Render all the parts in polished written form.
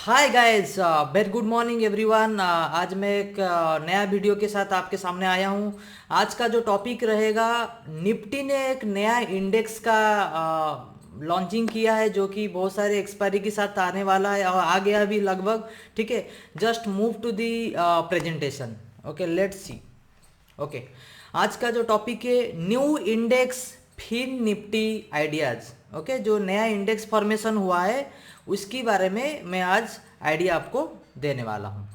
Hi guys, very good morning everyone. आज मैं एक नया वीडियो के साथ आपके सामने आया हूँ। आज का जो टॉपिक रहेगा, निफ्टी ने एक नया इंडेक्स का लॉन्चिंग किया है जो कि बहुत सारे एक्सपायरी के साथ आने वाला है और आ गया भी लगभग। ठीक है, just move to the presentation. Okay, let's see. Okay, आज का जो टॉपिक है, new index Fin Nifty ideas. Okay, जो नया इंडेक्स फॉर्मेशन हुआ है उसके बारे में मैं आज आइडिया आपको देने वाला हूँ।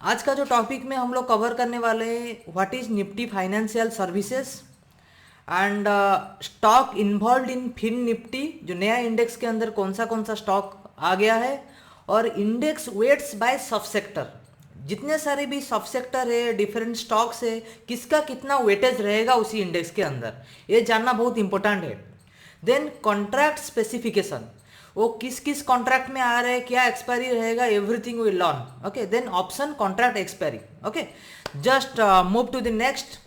आज का जो टॉपिक में हम लोग कवर करने वाले हैं, what is Nifty financial services and stock involve in Fin Nifty. जो नया इंडेक्स के अंदर कौन सा स्टॉक आ गया है, और इंडेक्स वेट्स बाय सब सेक्टर। जितने सारे भी सब सेक्टर है, डिफरेंट स्टॉक्स है, किसका कितना वेटेज रहेगा उसी इंडेक्स के अंदर, ये जानना बहुत इंपॉर्टेंट है। देन कॉन्ट्रैक्ट स्पेसिफिकेशन, वो किस किस कॉन्ट्रैक्ट में आ रहे हैं, क्या एक्सपायरी रहेगा, everything will learn. Okay, then option contract expiry. Okay, just move to the next.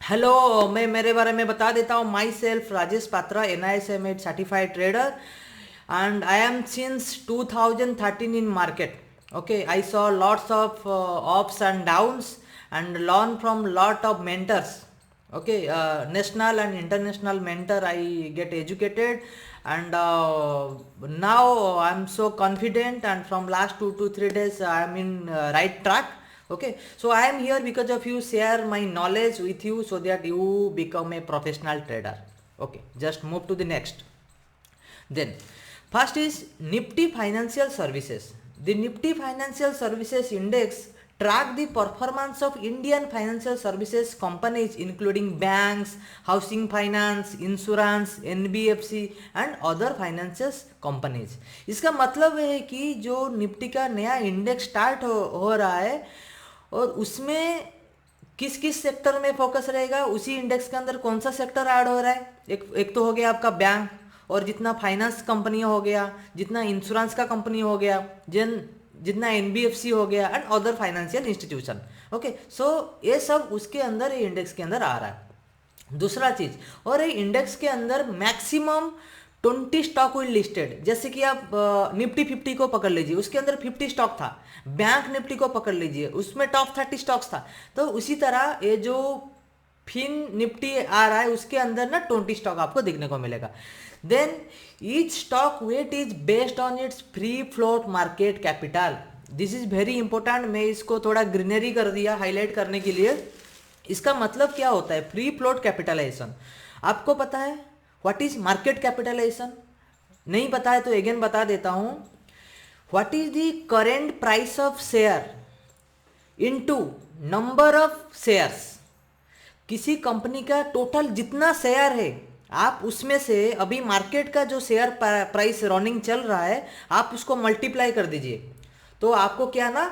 Hello, मैं मेरे बारे में बता देता हूँ। Myself Rajesh Patra, NISM certified trader, and I am since 2013 in market. Okay, I saw lots of ups and downs and learn from lot of mentors. Okay, national and international mentor I get educated, and now I'm so confident, and from last 2 to 3 days I am in right track. Okay, so I am here because of you, share my knowledge with you so that you become a professional trader. Okay, just move to the next. Then first is Nifty Financial Services. The Nifty Financial Services Index track the performance of Indian financial services companies including banks, housing finance, insurance, NBFC and other financial companies. इसका मतलब है कि जो Nifty का नया index start हो रहा है, और उसमें किस किस सेक्टर में फोकस रहेगा, उसी इंडेक्स के अंदर कौन सा सेक्टर ऐड हो रहा है। एक तो हो गया आपका बैंक, और जितना फाइनेंस कंपनी हो गया, जितना इंश्योरेंस का कंपनी हो गया, जितना NBFC हो गया and other financial institution. Okay, so ये सब उसके अंदर, ये इंडेक्स के अंदर आ रहा है। दूसरा चीज, और ये इंडेक्स के अंदर मैक्सिमम 20 स्टॉक विल लिस्टेड। जैसे कि आप निफ्टी 50 को पकड़ लीजिए, उसके अंदर 50 स्टॉक था। बैंक निफ्टी को पकड़ लीजिए, उसमें टॉप 30 स्टॉक्स था। तो उसी तरह ये जो फिन निफ्टी आ रहा है उसके अंदर ना 20 स्टॉक आपको देखने को मिलेगा। Then each stock weight is based on its free float market capital. This is very important. मैं इसको थोड़ा ग्रीनरी कर दिया हाईलाइट करने के लिए। इसका मतलब क्या होता है फ्री फ्लोट कैपिटलाइजेशन? आपको पता है व्हाट इज मार्केट कैपिटलाइजेशन? नहीं पता है तो अगेन बता देता हूं। What is the current price of share into number of shares. किसी कंपनी का टोटल जितना शेयर है, आप उसमें से अभी मार्केट का जो शेयर प्राइस रनिंग चल रहा है, आप उसको मल्टीप्लाई कर दीजिए, तो आपको क्या ना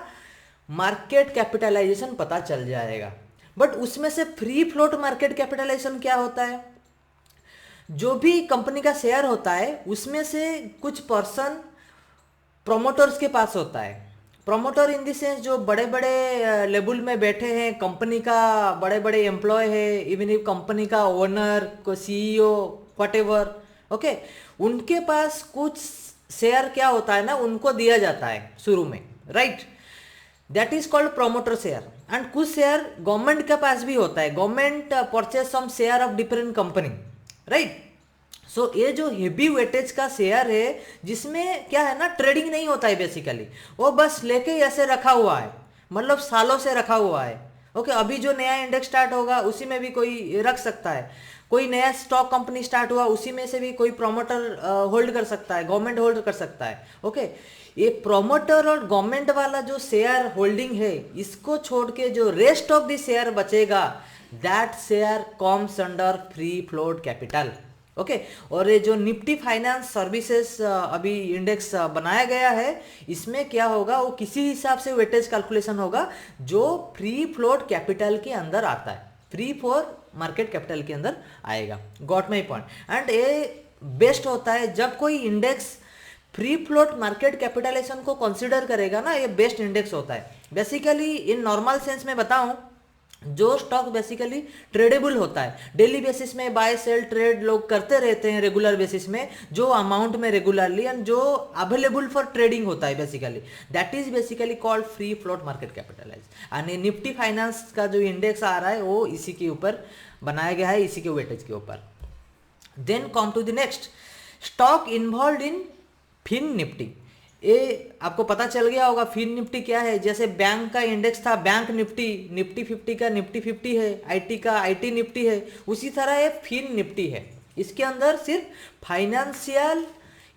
मार्केट कैपिटलाइजेशन पता चल जाएगा। बट उसमें से फ्री फ्लोट मार्केट कैपिटलाइजेशन क्या होता है? जो भी कंपनी का शेयर होता है उसमें से कुछ पर्सन प्रोमोटर्स के पास होता है। प्रोमोटर इन द सेंस जो बड़े बड़े लेवल में बैठे हैं, कंपनी का बड़े बड़े एम्प्लॉय है, इवन इफ कंपनी का ओनर को CEO व्हाटएवर। ओके, उनके पास कुछ शेयर क्या होता है ना, उनको दिया जाता है शुरू में, right? That is called promoter share. And कुछ शेयर गवर्नमेंट के पास भी होता है, government purchase some share of different company, right? So ये जो हेवी वेटेज का शेयर है, जिसमें क्या है ना, ट्रेडिंग नहीं होता है बेसिकली, वो बस लेके ऐसे रखा हुआ है, मतलब सालों से रखा हुआ है। ओके, अभी जो नया इंडेक्स स्टार्ट होगा उसी में भी कोई रख सकता है, कोई नया स्टॉक कंपनी स्टार्ट हुआ उसी में से भी कोई प्रोमोटर होल्ड कर सकता है, गवर्नमेंट होल्ड कर सकता है। ओके, ये प्रोमोटर और गवर्नमेंट वाला जो शेयर होल्डिंग है, इसको छोड़ के जो रेस्ट ऑफ द शेयर बचेगा, that share comes under free float capital. Okay, और ये जो निफ्टी फाइनेंस सर्विसेज अभी इंडेक्स बनाया गया है, इसमें क्या होगा, वो किसी हिसाब से वेटेज कैलकुलेशन होगा जो फ्री फ्लोट कैपिटल के अंदर आता है, फ्री फॉर मार्केट कैपिटल के अंदर आएगा। Got my point? एंड ये बेस्ट होता है जब कोई index free float market capitalisation को कंसिडर करेगा ना, ये बेस्ट इंडेक्स होता है। बेसिकली इन नॉर्मल सेंस में बताऊं जो स्टॉक बेसिकली ट्रेडेबल होता है, डेली बेसिस में बाय सेल ट्रेड लोग करते रहते हैं रेगुलर बेसिस में, जो अमाउंट में रेगुलरली एंड जो अवेलेबल फॉर ट्रेडिंग होता है basically, that is basically called free float market capitalise. And Nifty finance का जो इंडेक्स आ रहा है वो इसी के ऊपर बनाया गया है, इसी के वेटेज के ऊपर। Then come to the next, stock involve in Fin Nifty. ये आपको पता चल गया होगा फिन निफ्टी क्या है। जैसे बैंक का इंडेक्स था बैंक निफ्टी, निफ्टी 50 का निफ्टी 50 है, आईटी का आईटी निफ्टी है, उसी तरह ये फिन निफ्टी है। इसके अंदर सिर्फ फाइनेंशियल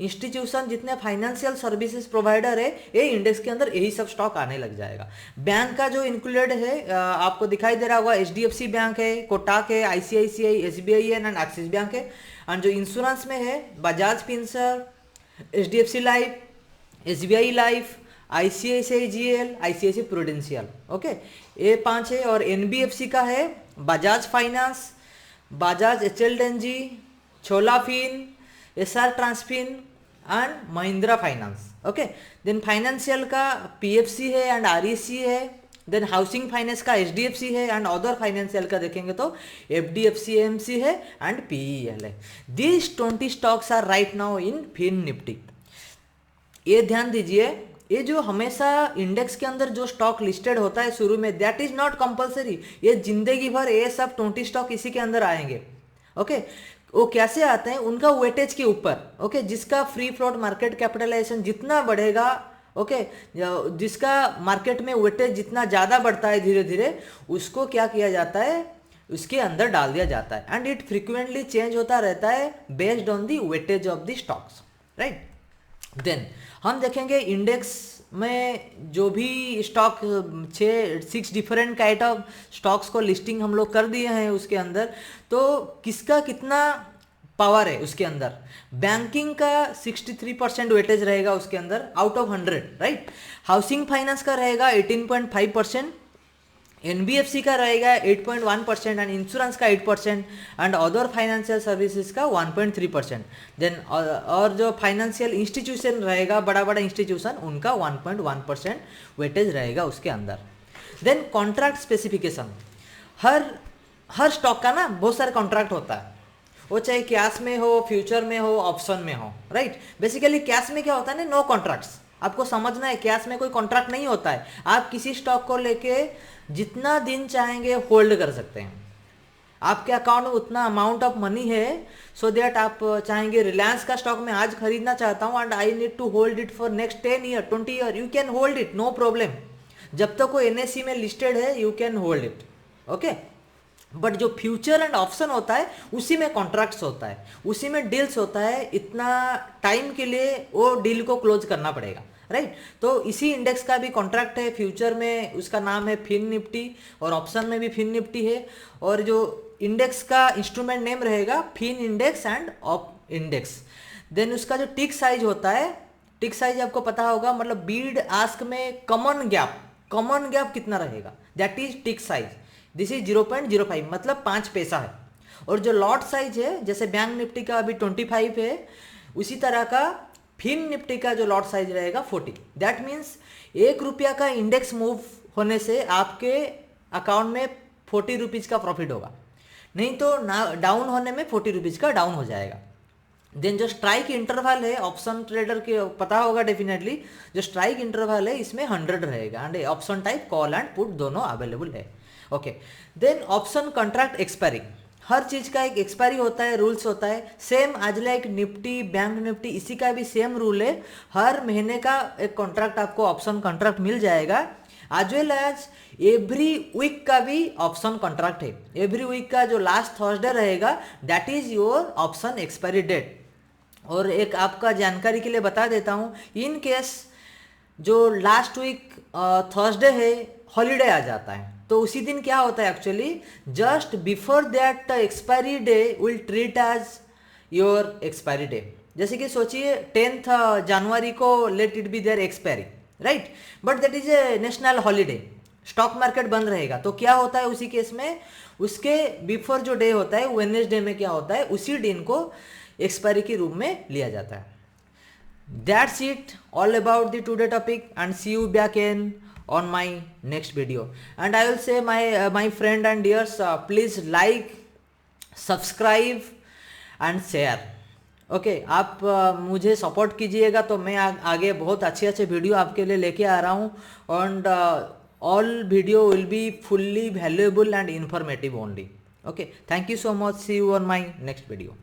इंस्टीट्यूशन, जितने फाइनेंशियल सर्विसेज प्रोवाइडर है, ये इंडेक्स के अंदर यही सब स्टॉक आने लग जाएगा। बैंक का जो इंक्लूडेड है आपको दिखाई दे रहा होगा, एचडीएफसी बैंक है, कोटक है, आईसीआईसीआई, एसबीआई है एंड एक्सिस बैंक है। एंड जो इंश्योरेंस में है Bajaj Finserv, HDFC life, SBI life, ICICI GL, ICICI prudential, okay, ये 5 है। और एनबीएफसी का है Bajaj finance, Bajaj HLNG, Chola fin, SR transfin and Mahindra finance, okay. Then financial का पीएफसी है एंड आरईसी है। देन हाउसिंग फाइनेंस का एचडीएफसी है एंड अदर फाइनेंशियल का देखेंगे तो एफडीएफसी एएमसी है एंड पीईएल है। These 20 stocks are right now in Fin Nifty. ये ध्यान दीजिए, ये जो हमेशा इंडेक्स के अंदर जो स्टॉक लिस्टेड होता है शुरू में, दैट इज नॉट कंपलसरी। ये जिंदगी भर ये सब 20 स्टॉक इसी के अंदर आएंगे, ओके। वो कैसे आते हैं, उनका वेटेज के ऊपर, ओके। जिसका फ्री फ्लोट मार्केट कैपिटलाइजेशन जितना बढ़ेगा, ओके, जिसका मार्केट में वेटेज जितना ज़्यादा बढ़ता है धीरे धीरे, उसको क्या किया जाता है, उसके अंदर डाल दिया जाता है। एंड इट फ्रिक्वेंटली चेंज होता रहता है based on the weightage of the stocks, right. Then हम देखेंगे इंडेक्स में जो भी stock 6 different kind of stocks को लिस्टिंग हम लोग कर दिए हैं उसके अंदर, तो किसका कितना पावर है उसके अंदर। बैंकिंग का 63% वेटेज रहेगा उसके अंदर out of 100, right. Housing finance का रहेगा 18.5%, एनबीएफसी का रहेगा 8.1% एंड इंश्योरेंस का 8% एंड अदर फाइनेंशियल सर्विसेज का 1.3%। देन और जो फाइनेंशियल इंस्टीट्यूशन रहेगा, बड़ा बड़ा इंस्टीट्यूशन, उनका 1.1% वेटेज रहेगा उसके अंदर। देन कॉन्ट्रैक्ट स्पेसिफिकेशन, हर स्टॉक का ना बहुत सारे कॉन्ट्रैक्ट होता है, वो चाहे कैश में हो, फ्यूचर में हो, ऑप्शन में हो, राइट। बेसिकली कैश में क्या होता है ना, नो कॉन्ट्रैक्ट्स। आपको समझना है कैश में कोई कॉन्ट्रैक्ट नहीं होता है। आप किसी स्टॉक को लेके जितना दिन चाहेंगे होल्ड कर सकते हैं। आपके अकाउंट में उतना अमाउंट ऑफ मनी है सो दैट आप चाहेंगे रिलायंस का स्टॉक मैं आज खरीदना चाहता हूँ and I need to hold it for next 10 year 20 year, you can hold it, no problem. जब तक वो एनएससी में लिस्टेड है you can hold it, okay. But जो फ्यूचर एंड ऑप्शन होता है उसी में कॉन्ट्रैक्ट्स होता है, उसी में डील्स होता है, इतना टाइम के लिए वो डील को क्लोज करना पड़ेगा, राइट। तो इसी इंडेक्स का भी कॉन्ट्रैक्ट है, फ्यूचर में उसका नाम है फिन निफ्टी और ऑप्शन में भी फिन निफ्टी है। और जो इंडेक्स का इंस्ट्रूमेंट नेम रहेगा fin index and op index. Then उसका जो टिक साइज होता है, टिक साइज आपको पता होगा, मतलब बीड आस्क में कॉमन गैप कितना रहेगा, that is tick size. This is 0.05, मतलब 5 पैसा है। और जो लॉट साइज है, जैसे बैंक निफ्टी का अभी 25 है, उसी तरह का फिन निफ्टी का जो लॉट साइज रहेगा 40। दैट मीन्स 1 रुपया का इंडेक्स मूव होने से आपके अकाउंट में 40 रुपीज का प्रॉफिट होगा, नहीं तो डाउन होने में 40 रुपीज का डाउन हो जाएगा। देन जो स्ट्राइक इंटरवल है, ऑप्शन ट्रेडर के पता होगा डेफिनेटली, जो स्ट्राइक इंटरवल है इसमें 100 रहेगा and option type call and put दोनों अवेलेबल है, okay. Then option contract expiry, हर चीज का एक एक्सपायरी होता है, रूल्स होता है। सेम आज लाइक निफ्टी, बैंक निफ्टी, इसी का भी सेम रूल है। हर महीने का एक कॉन्ट्रैक्ट आपको ऑप्शन कॉन्ट्रैक्ट मिल जाएगा, as well as every week का भी ऑप्शन कॉन्ट्रैक्ट है। एवरी वीक का जो लास्ट थर्सडे रहेगा that is your option expiry date. और एक आपका जानकारी के लिए बता देता हूँ, इन केस जो लास्ट वीक थर्सडे है हॉलीडे आ जाता है, तो उसी दिन क्या होता है actually, just before that expiry day will treat as your expiry day. जैसे कि सोचिए 10th जनवरी को let it be there expiry, right, but that is a national holiday, stock market बंद रहेगा। तो क्या होता है उसी केस में, उसके बिफोर जो डे होता है वेडनेसडे में क्या होता है, उसी दिन को एक्सपायरी के रूप में लिया जाता है। That's it all about the today topic and see you back in on my next video. And I will say my friend and dears, please like, subscribe and share. Okay आप मुझे support कीजिएगा तो मैं आगे बहुत अच्छे अच्छे video आपके लिए लेके आ रहा हूँ. And all video will be fully valuable and informative only. Okay, thank you so much. See you on my next video.